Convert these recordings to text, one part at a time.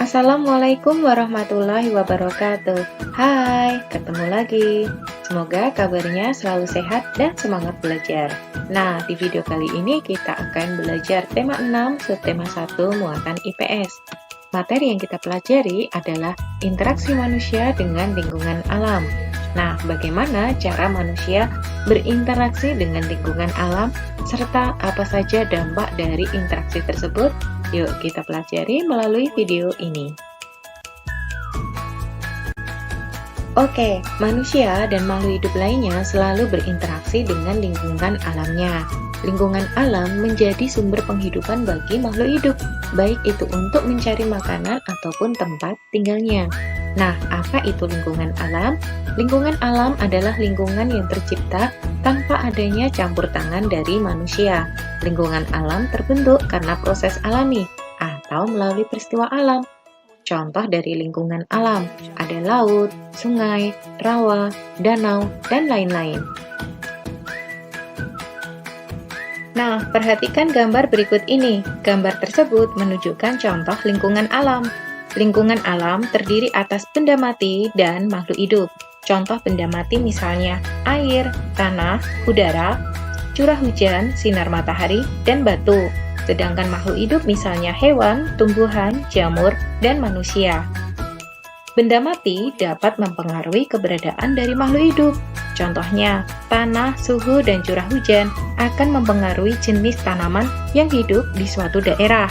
Assalamualaikum warahmatullahi wabarakatuh. Hai, ketemu lagi. Semoga kabarnya selalu sehat dan semangat belajar. Nah, di video kali ini kita akan belajar tema 6, subtema 1, muatan IPS. Materi yang kita pelajari adalah interaksi manusia dengan lingkungan alam. Nah, bagaimana cara manusia berinteraksi dengan lingkungan alam, serta apa saja dampak dari interaksi tersebut? Yuk kita pelajari melalui video ini. Oke, manusia dan makhluk hidup lainnya selalu berinteraksi dengan lingkungan alamnya. Lingkungan alam menjadi sumber penghidupan bagi makhluk hidup, baik itu untuk mencari makanan ataupun tempat tinggalnya. Nah, apa itu lingkungan alam? Lingkungan alam adalah lingkungan yang tercipta tanpa adanya campur tangan dari manusia. Lingkungan alam terbentuk karena proses alami atau melalui peristiwa alam. Contoh dari lingkungan alam ada laut, sungai, rawa, danau, dan lain-lain. Nah, perhatikan gambar berikut ini. Gambar tersebut menunjukkan contoh lingkungan alam. Lingkungan alam terdiri atas benda mati dan makhluk hidup. Contoh benda mati misalnya air, tanah, udara, curah hujan, sinar matahari, dan batu. Sedangkan makhluk hidup misalnya hewan, tumbuhan, jamur, dan manusia. Benda mati dapat mempengaruhi keberadaan dari makhluk hidup. Contohnya, tanah, suhu, dan curah hujan akan mempengaruhi jenis tanaman yang hidup di suatu daerah.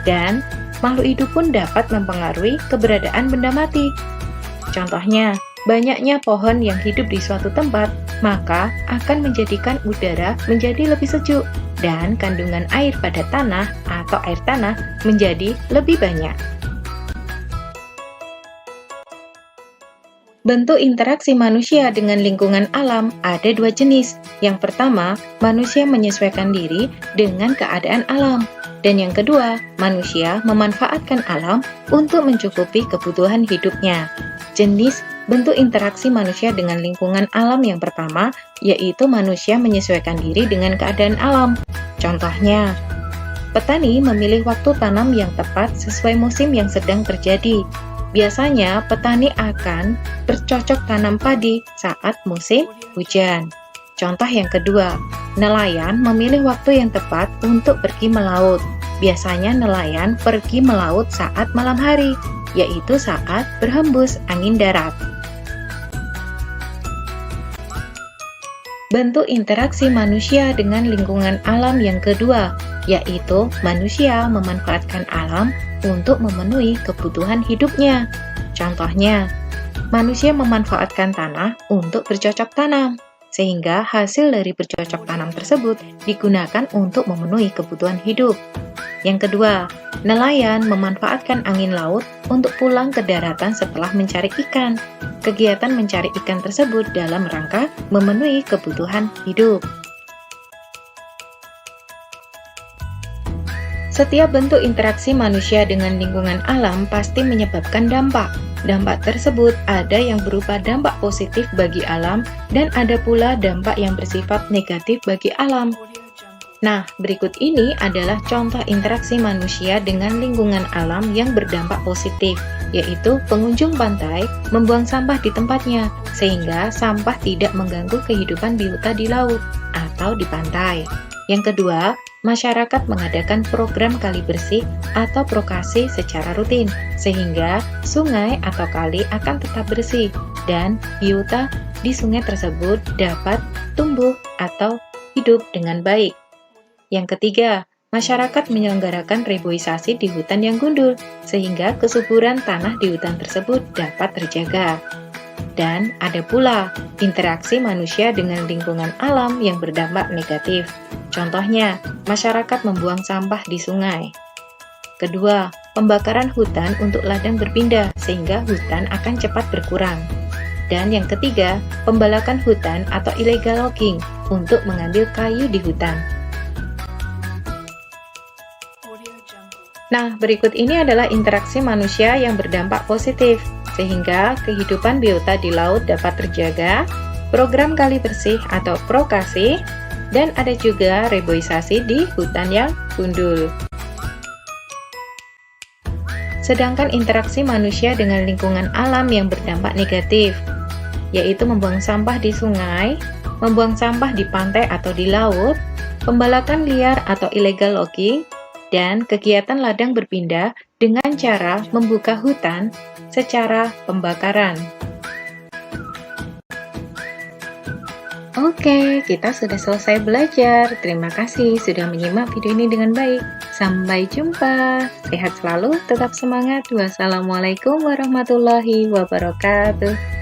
Dan makhluk hidup pun dapat mempengaruhi keberadaan benda mati. Contohnya, banyaknya pohon yang hidup di suatu tempat, maka akan menjadikan udara menjadi lebih sejuk dan kandungan air pada tanah atau air tanah menjadi lebih banyak. Bentuk interaksi manusia dengan lingkungan alam ada dua jenis. Yang pertama, manusia menyesuaikan diri dengan keadaan alam. Dan yang kedua, manusia memanfaatkan alam untuk mencukupi kebutuhan hidupnya. Jenis bentuk interaksi manusia dengan lingkungan alam yang pertama, yaitu manusia menyesuaikan diri dengan keadaan alam. Contohnya, petani memilih waktu tanam yang tepat sesuai musim yang sedang terjadi. Biasanya, petani akan bercocok tanam padi saat musim hujan. Contoh yang kedua, nelayan memilih waktu yang tepat untuk pergi melaut. Biasanya nelayan pergi melaut saat malam hari, yaitu saat berhembus angin darat. Bentuk interaksi manusia dengan lingkungan alam yang kedua, yaitu manusia memanfaatkan alam untuk memenuhi kebutuhan hidupnya. Contohnya, manusia memanfaatkan tanah untuk bercocok tanam, sehingga hasil dari bercocok tanam tersebut digunakan untuk memenuhi kebutuhan hidup. Yang kedua, nelayan memanfaatkan angin laut untuk pulang ke daratan setelah mencari ikan. Kegiatan mencari ikan tersebut dalam rangka memenuhi kebutuhan hidup. Setiap bentuk interaksi manusia dengan lingkungan alam pasti menyebabkan dampak. Dampak tersebut ada yang berupa dampak positif bagi alam dan ada pula dampak yang bersifat negatif bagi alam. Nah, berikut ini adalah contoh interaksi manusia dengan lingkungan alam yang berdampak positif, yaitu pengunjung pantai membuang sampah di tempatnya, sehingga sampah tidak mengganggu kehidupan biota di laut atau di pantai. Yang kedua, masyarakat mengadakan program kali bersih atau prokasi secara rutin, sehingga sungai atau kali akan tetap bersih, dan biota di sungai tersebut dapat tumbuh atau hidup dengan baik. Yang ketiga, masyarakat menyelenggarakan reboisasi di hutan yang gundul, sehingga kesuburan tanah di hutan tersebut dapat terjaga. Dan ada pula interaksi manusia dengan lingkungan alam yang berdampak negatif. Contohnya, masyarakat membuang sampah di sungai. Kedua, pembakaran hutan untuk ladang berpindah, sehingga hutan akan cepat berkurang. Dan yang ketiga, pembalakan hutan atau illegal logging untuk mengambil kayu di hutan. Nah, berikut ini adalah interaksi manusia yang berdampak positif, sehingga kehidupan biota di laut dapat terjaga, program kali bersih atau prokasi, dan ada juga reboisasi di hutan yang gundul. Sedangkan interaksi manusia dengan lingkungan alam yang berdampak negatif, yaitu membuang sampah di sungai, membuang sampah di pantai atau di laut, pembalakan liar atau illegal logging, dan kegiatan ladang berpindah dengan cara membuka hutan secara pembakaran. Oke, kita sudah selesai belajar. Terima kasih sudah menyimak video ini dengan baik. Sampai jumpa. Sehat selalu, tetap semangat. Wassalamualaikum warahmatullahi wabarakatuh.